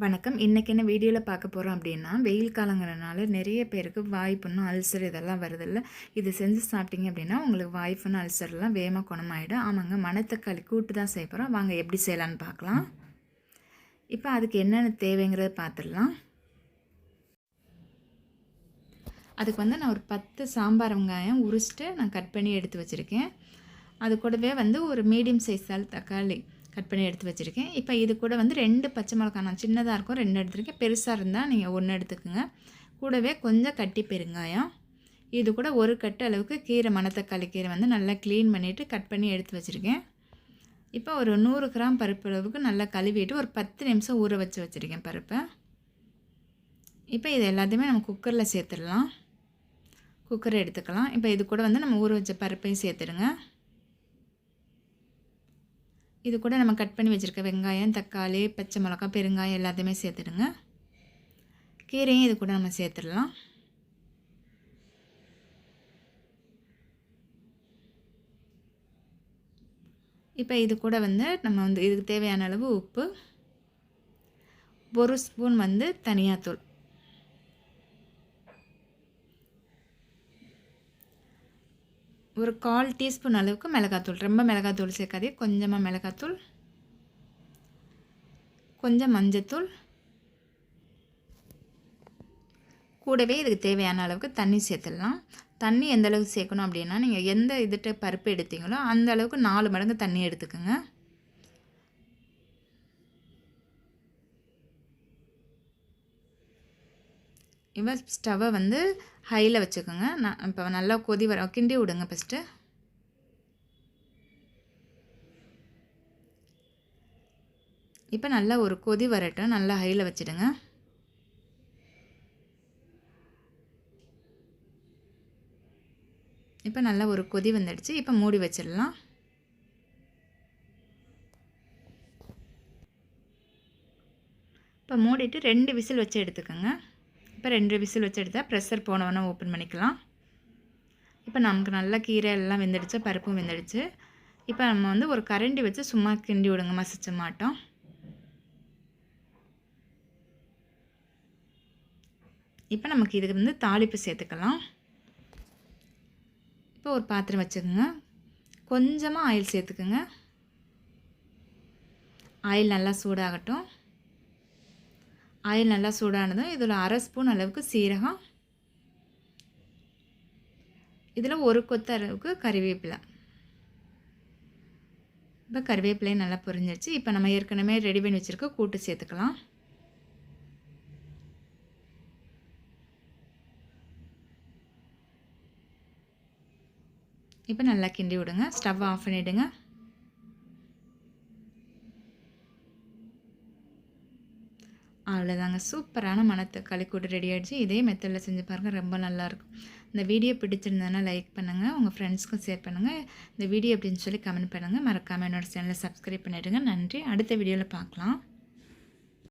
வணக்கம். இன்னைக்கு என்ன வீடியோல பார்க்க போறோம் அப்படின்னா, வெயில் காலங்கிறனால நெறைய பேருக்கு வாய் புண்ணு, அல்சர் இதெல்லாம் வருதுல்ல. இது செஞ்சு சாப்பிட்டீங்க அப்படின்னா, உங்களுக்கு வாய் புண்ணு, அல்சர்லாம் வேகமா குணமாயிடும். ஆமாங்க, மணத்தக்காளி கூட்டு தான் செய்ய போறோம். வாங்க எப்படி செய்யலான்னு பார்க்கலாம். இப்போ அதுக்கு என்னென்ன தேவைங்கிறத பார்த்துடலாம். அதுக்கு வந்து நான் ஒரு 10 சாம்பார் வெங்காயம் உரிச்சிட்டு நான் கட் பண்ணி எடுத்து வச்சுருக்கேன். அது கூடவே வந்து ஒரு மீடியம் சைஸ் தக்காளி கட் பண்ணி எடுத்து வச்சுருக்கேன். இப்போ இது கூட வந்து 2 பச்சை மிளகாய் நான் சின்னதாக இருக்கும் 2 எடுத்துருக்கேன். பெருசாக இருந்தால் நீங்கள் 1 எடுத்துக்கோங்க. கூடவே கொஞ்சம் கட்டி பெருங்காயம், இது கூட ஒரு கட்டு அளவுக்கு கீரை, மணத்தக்காளி கீரை வந்து நல்லா க்ளீன் பண்ணிவிட்டு கட் பண்ணி எடுத்து வச்சுருக்கேன். இப்போ ஒரு 100 கிராம் பருப்பு அளவுக்கு நல்லா கழுவிட்டு ஒரு 10 நிமிஷம் ஊற வச்சுருக்கேன் பருப்பை. இப்போ இது எல்லாத்தையுமே நம்ம குக்கரில் சேர்த்துடலாம். குக்கரை எடுத்துக்கலாம். இப்போ இது கூட வந்து நம்ம ஊற வச்ச பருப்பையும் சேர்த்துடுங்க. இது கூட நம்ம கட் பண்ணி வச்சுருக்க வெங்காயம், தக்காளி, பச்சை மிளகாய், பெருங்காயம் எல்லாத்தையுமே சேர்த்துடுங்க. கீரையும் இது கூட நம்ம சேர்த்துடலாம். இப்போ இது கூட வந்து நம்ம வந்து இதுக்கு தேவையான அளவு உப்பு, 1 ஸ்பூன் வந்து தனியாத்தூள், ஒரு 1/4 டீஸ்பூன் அளவுக்கு மிளகாத்தூள். ரொம்ப மிளகாத்தூள் சேர்க்காதே, கொஞ்சமாக மிளகாத்தூள், கொஞ்சம் மஞ்சத்தூள், கூடவே இதுக்கு தேவையான அளவுக்கு தண்ணி சேர்த்துடலாம். தண்ணி எந்த அளவுக்கு சேர்க்கணும் அப்படின்னா, நீங்கள் எந்த இதுகிட்ட பருப்பு எடுத்தீங்களோ அந்த அளவுக்கு 4 மடங்கு தண்ணி எடுத்துக்கோங்க. இப்போ ஸ்டவ்வை வந்து ஹையில் வச்சுக்கோங்க. நான் இப்போ நல்லா கொதி வர கிண்டி விடுங்க ஃபஸ்ட்டு. இப்போ நல்லா ஒரு கொதி வரட்டும், நல்லா ஹையில் வச்சுடுங்க. இப்போ நல்லா ஒரு கொதி வந்துடுச்சு. இப்போ மூடி வச்சிடலாம். இப்போ மூடிட்டு 2 விசில் வச்சு எடுத்துக்கோங்க. இப்போ 2 விசில் வச்சு எடுத்தால் ப்ரெஷர் போனவொன்னே ஓப்பன் பண்ணிக்கலாம். இப்போ நமக்கு நல்லா கீரை எல்லாம் வெந்துடுச்சு, பருப்பும் வெந்துடுச்சு. இப்போ நம்ம வந்து ஒரு கரண்டி வச்சு சும்மா கிண்டி விடுங்க, மசிச்ச மாட்டோம். இப்போ நமக்கு இதுக்கு வந்து தாளிப்பு சேர்த்துக்கலாம். இப்போ ஒரு பாத்திரம் வச்சுக்கோங்க. கொஞ்சமாக ஆயில் சேர்த்துக்குங்க. ஆயில் நல்லா சூடாகட்டும். ஆயில் நல்லா சூடானதும் இதில் 1/2 ஸ்பூன் அளவுக்கு சீரகம், இதில் ஒரு கொத்து அளவுக்கு கறிவேப்பிலை. இப்போ கறிவேப்பிலையும் நல்லா பொரிஞ்சிருச்சு. இப்போ நம்ம ஏற்கனவே ரெடி பண்ணி வச்சுருக்க கூட்டு சேர்த்துக்கலாம். இப்போ நல்லா கிண்டி விடுங்க. ஸ்டவ் ஆஃப் பண்ணிவிடுங்க. அவ்வளோதாங்க, சூப்பரான மணத்தக்காளி கூட்டு ரெடி ஆகிடுச்சு. இதே மெத்தடில் செஞ்சு பாருங்கள், ரொம்ப நல்லாயிருக்கும். இந்த வீடியோ பிடிச்சிருந்ததுன்னா லைக் பண்ணுங்கள், உங்கள் ஃப்ரெண்ட்ஸ்க்கும் ஷேர் பண்ணுங்கள். இந்த வீடியோ அப்படின்னு சொல்லி கமெண்ட் பண்ணுங்கள். மறக்காமல் என்னோடய சேனலை சப்ஸ்கிரைப் பண்ணிவிடுங்க. நன்றி. அடுத்த வீடியோவில் பார்க்கலாம்.